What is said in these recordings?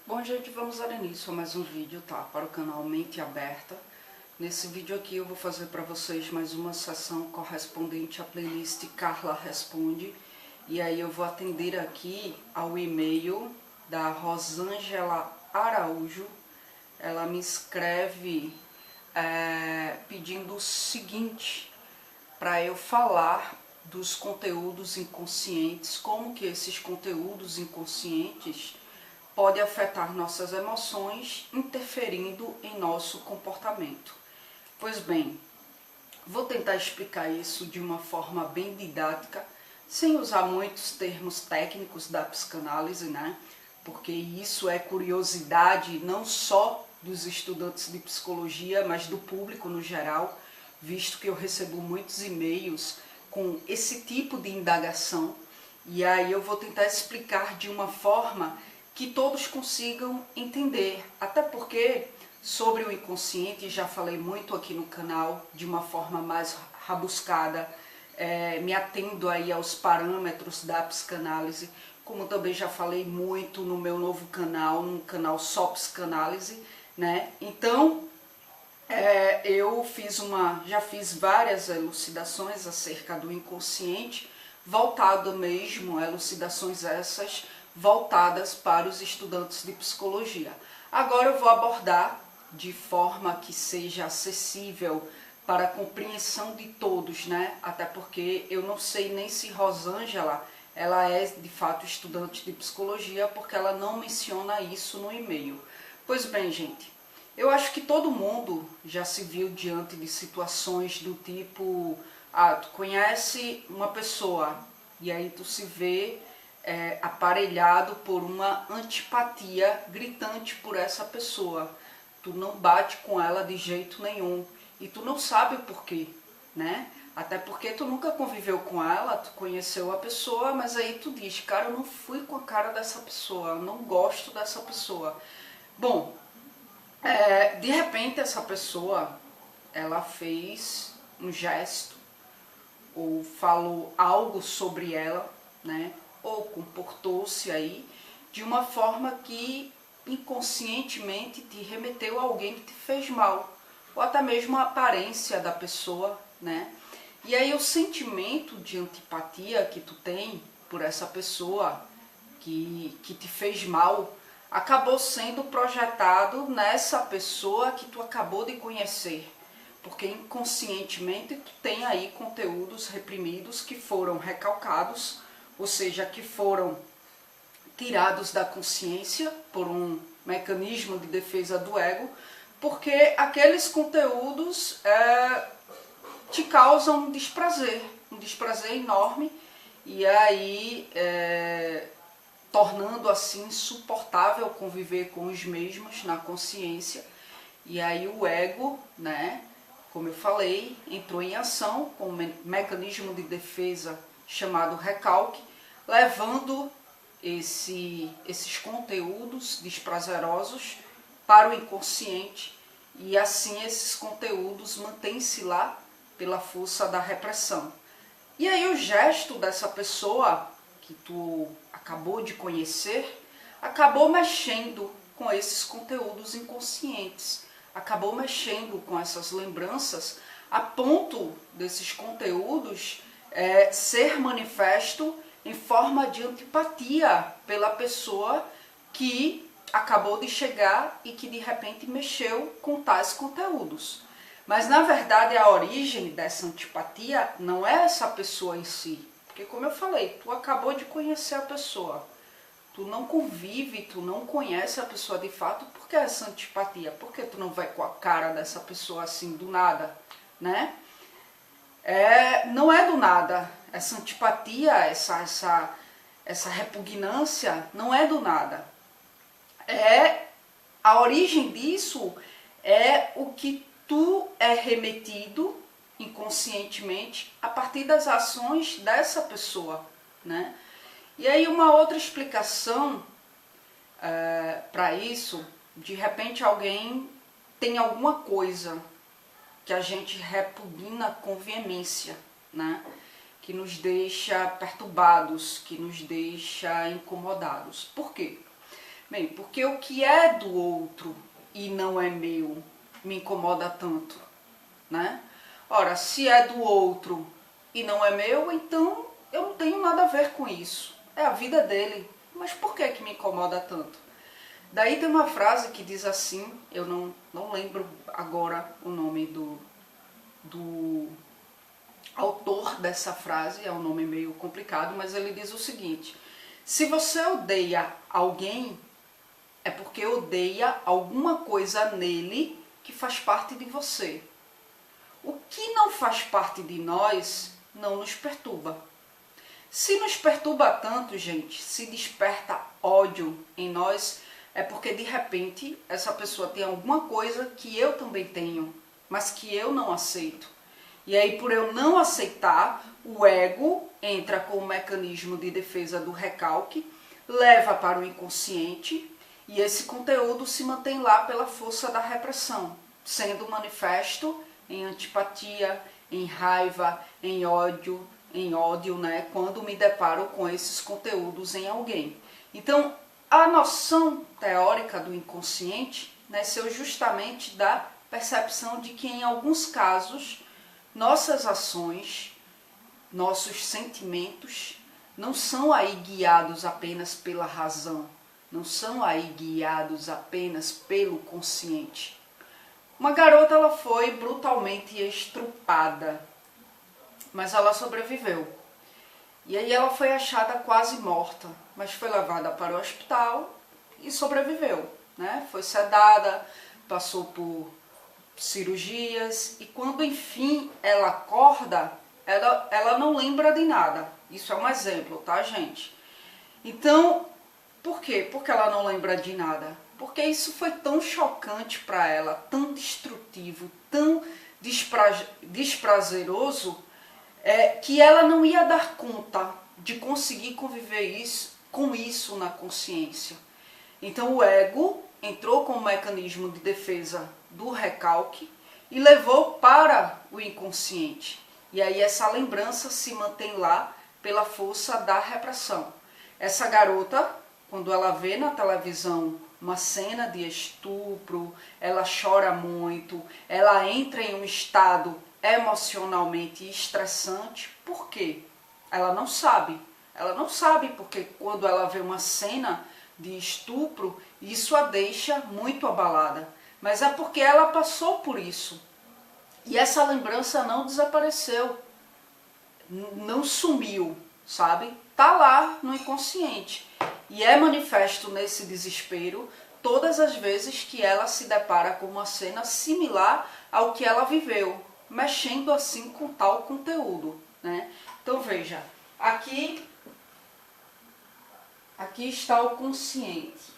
Bom, gente, vamos dar início a mais um vídeo, tá? Para o canal Mente Aberta. Nesse vídeo aqui eu vou fazer para vocês mais uma sessão correspondente à playlist Carla Responde. E aí eu vou atender aqui ao e-mail da Rosângela Araújo. Ela me escreve pedindo o seguinte, para eu falar dos conteúdos inconscientes, como que esses conteúdos inconscientes pode afetar nossas emoções, interferindo em nosso comportamento. Pois bem, vou tentar explicar isso de uma forma bem didática, sem usar muitos termos técnicos da psicanálise, né? Porque isso é curiosidade não só dos estudantes de psicologia, mas do público no geral, visto que eu recebo muitos e-mails com esse tipo de indagação. E aí eu vou tentar explicar de uma forma que todos consigam entender, até porque sobre o inconsciente já falei muito aqui no canal de uma forma mais rabuscada, me atendo aí aos parâmetros da psicanálise, como também já falei muito no meu novo canal, no canal Só Psicanálise, né? Então eu já fiz várias elucidações acerca do inconsciente, voltado mesmo, elucidações essas voltadas para os estudantes de psicologia. Agora eu vou abordar de forma que seja acessível para a compreensão de todos, né? Até porque eu não sei nem se Rosângela ela é de fato estudante de psicologia, porque ela não menciona isso no e-mail. Pois bem, gente, eu acho que todo mundo já se viu diante de situações do tipo, tu conhece uma pessoa e aí tu se vê aparelhado por uma antipatia gritante por essa pessoa. Tu não bate com ela de jeito nenhum e tu não sabe o porquê, né? Até porque tu nunca conviveu com ela, tu conheceu a pessoa, mas aí tu diz, cara, eu não fui com a cara dessa pessoa, eu não gosto dessa pessoa. Bom, de repente essa pessoa, ela fez um gesto ou falou algo sobre ela, né? Ou comportou-se aí de uma forma que inconscientemente te remeteu a alguém que te fez mal, ou até mesmo a aparência da pessoa, né? E aí o sentimento de antipatia que tu tem por essa pessoa que te fez mal, acabou sendo projetado nessa pessoa que tu acabou de conhecer. Porque inconscientemente tu tem aí conteúdos reprimidos que foram recalcados, ou seja, que foram tirados da consciência por um mecanismo de defesa do ego, porque aqueles conteúdos te causam um desprazer enorme, e aí tornando assim insuportável conviver com os mesmos na consciência. E aí o ego, né, como eu falei, entrou em ação com um mecanismo de defesa chamado recalque, levando esses conteúdos desprazerosos para o inconsciente, e assim esses conteúdos mantêm-se lá pela força da repressão. E aí o gesto dessa pessoa que tu acabou de conhecer acabou mexendo com esses conteúdos inconscientes, acabou mexendo com essas lembranças, a ponto desses conteúdos ser manifesto em forma de antipatia pela pessoa que acabou de chegar e que de repente mexeu com tais conteúdos. Mas na verdade a origem dessa antipatia não é essa pessoa em si, porque como eu falei, tu acabou de conhecer a pessoa, tu não convive, tu não conhece a pessoa de fato. Por que essa antipatia? Por que tu não vai com a cara dessa pessoa assim do nada, né? Não é do nada, essa antipatia, essa repugnância não é do nada. A origem disso é o que tu é remetido inconscientemente a partir das ações dessa pessoa, né? E aí uma outra explicação para isso, de repente alguém tem alguma coisa que a gente repugna com veemência, né? Que nos deixa perturbados, que nos deixa incomodados. Por quê? Bem, porque o que é do outro e não é meu me incomoda tanto, né? Ora, se é do outro e não é meu, então eu não tenho nada a ver com isso. É a vida dele. Mas por que que me incomoda tanto? Daí tem uma frase que diz assim, eu não lembro agora o nome do autor dessa frase, é um nome meio complicado, mas ele diz o seguinte: se você odeia alguém, é porque odeia alguma coisa nele que faz parte de você. O que não faz parte de nós não nos perturba. Se nos perturba tanto, gente, se desperta ódio em nós, é porque de repente essa pessoa tem alguma coisa que eu também tenho, mas que eu não aceito. E aí, por eu não aceitar, o ego entra com o mecanismo de defesa do recalque, leva para o inconsciente e esse conteúdo se mantém lá pela força da repressão, sendo manifesto em antipatia, em raiva, em ódio, né, quando me deparo com esses conteúdos em alguém. Então, a noção teórica do inconsciente nasceu justamente da percepção de que em alguns casos nossas ações, nossos sentimentos não são aí guiados apenas pela razão, não são aí guiados apenas pelo consciente. Uma garota, ela foi brutalmente estrupada, mas ela sobreviveu. E aí ela foi achada quase morta, mas foi levada para o hospital e sobreviveu, né? Foi sedada, passou por cirurgias e quando enfim ela acorda, ela não lembra de nada. Isso é um exemplo, tá, gente? Então, por quê? Porque ela não lembra de nada. Porque isso foi tão chocante para ela, tão destrutivo, tão desprazeroso, que ela não ia dar conta de conseguir conviver com isso na consciência. Então o ego entrou com o mecanismo de defesa do recalque e levou para o inconsciente. E aí essa lembrança se mantém lá pela força da repressão. Essa garota, quando ela vê na televisão uma cena de estupro, ela chora muito, ela entra em um estado emocionalmente estressante. Por quê? Ela não sabe. Ela não sabe porque quando ela vê uma cena de estupro, isso a deixa muito abalada. Mas é porque ela passou por isso. E essa lembrança não desapareceu, não sumiu, sabe? Tá lá no inconsciente. E é manifesto nesse desespero todas as vezes que ela se depara com uma cena similar ao que ela viveu, mexendo assim com tal conteúdo, né? Então veja, aqui está o consciente.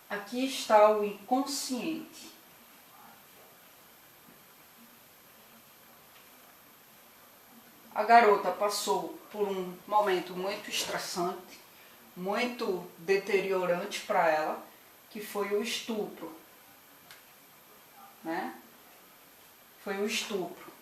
Aqui está o inconsciente. A garota passou por um momento muito estressante, muito deteriorante para ela, que foi o estupro, né? Foi o estupro.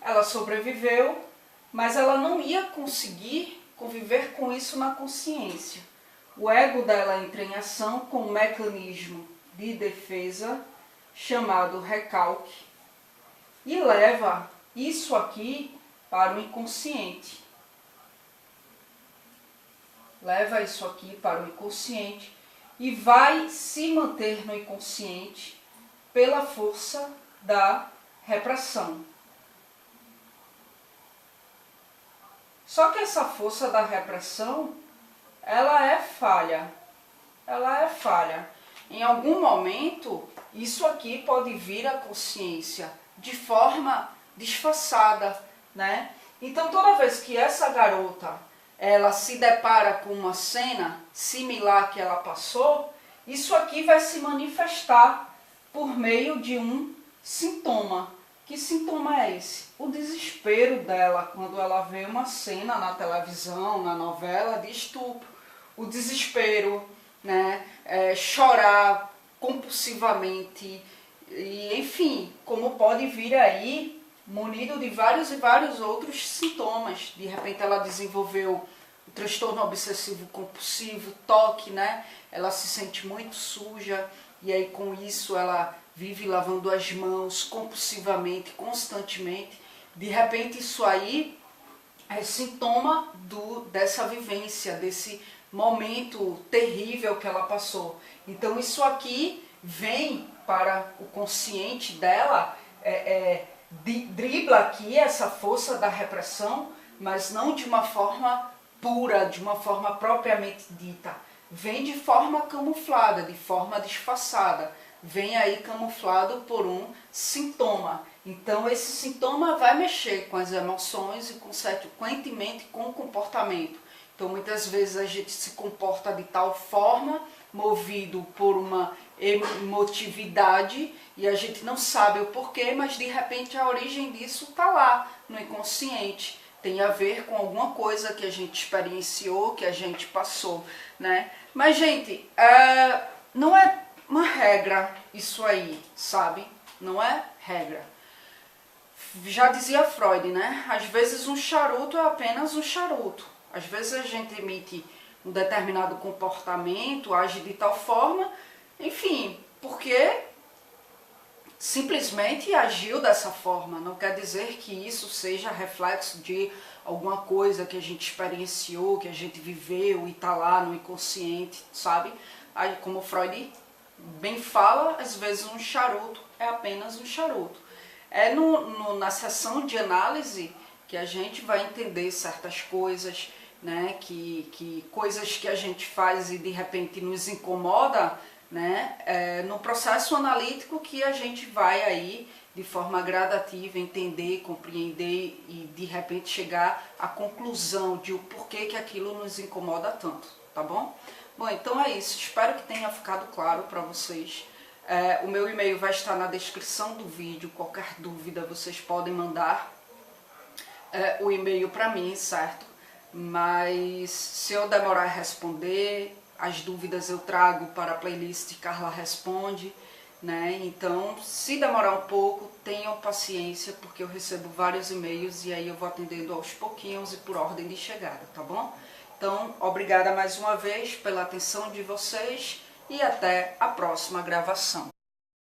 Ela sobreviveu, mas ela não ia conseguir conviver com isso na consciência. O ego dela entra em ação com um mecanismo de defesa chamado recalque e leva isso aqui para o inconsciente. Leva isso aqui para o inconsciente e vai se manter no inconsciente pela força da repressão. Só que essa força da repressão, ela é falha. Ela é falha. Em algum momento, isso aqui pode vir à consciência de forma disfarçada, né? Então, toda vez que essa garota ela se depara com uma cena similar que ela passou, isso aqui vai se manifestar por meio de um sintoma. Que sintoma é esse? O desespero dela quando ela vê uma cena na televisão, na novela de estupro. O desespero, né? Chorar compulsivamente, e, enfim, como pode vir aí munido de vários e vários outros sintomas. De repente ela desenvolveu transtorno obsessivo compulsivo, toque, né? Ela se sente muito suja e aí com isso ela vive lavando as mãos compulsivamente, constantemente. De repente isso aí é sintoma dessa vivência, desse momento terrível que ela passou. Então isso aqui vem para o consciente dela, dribla aqui essa força da repressão, mas não de uma forma pura, de uma forma propriamente dita. Vem de forma camuflada, de forma disfarçada. Vem aí camuflado por um sintoma. Então esse sintoma vai mexer com as emoções e consequentemente com o comportamento. Então muitas vezes a gente se comporta de tal forma, movido por uma emotividade, e a gente não sabe o porquê, mas de repente a origem disso está lá no inconsciente. Tem a ver com alguma coisa que a gente experienciou, que a gente passou, né? Mas, gente, não é uma regra isso aí, sabe? Não é regra. Já dizia Freud, né? Às vezes um charuto é apenas um charuto. Às vezes a gente emite um determinado comportamento, age de tal forma, enfim, porque simplesmente agiu dessa forma. Não quer dizer que isso seja reflexo de alguma coisa que a gente experienciou, que a gente viveu e está lá no inconsciente, sabe? Aí, como Freud bem fala, às vezes um charuto é apenas um charuto. É na sessão de análise que a gente vai entender certas coisas, né? Que coisas que a gente faz e de repente nos incomoda, né? No processo analítico que a gente vai aí de forma gradativa entender, compreender e de repente chegar à conclusão de o porquê que aquilo nos incomoda tanto, tá bom? Bom, então é isso, espero que tenha ficado claro para vocês. O meu e-mail vai estar na descrição do vídeo, qualquer dúvida vocês podem mandar o e-mail para mim, certo? Mas se eu demorar a responder, as dúvidas eu trago para a playlist Carla Responde, né? Então, se demorar um pouco, tenham paciência, porque eu recebo vários e-mails e aí eu vou atendendo aos pouquinhos e por ordem de chegada, tá bom? Então, obrigada mais uma vez pela atenção de vocês e até a próxima gravação.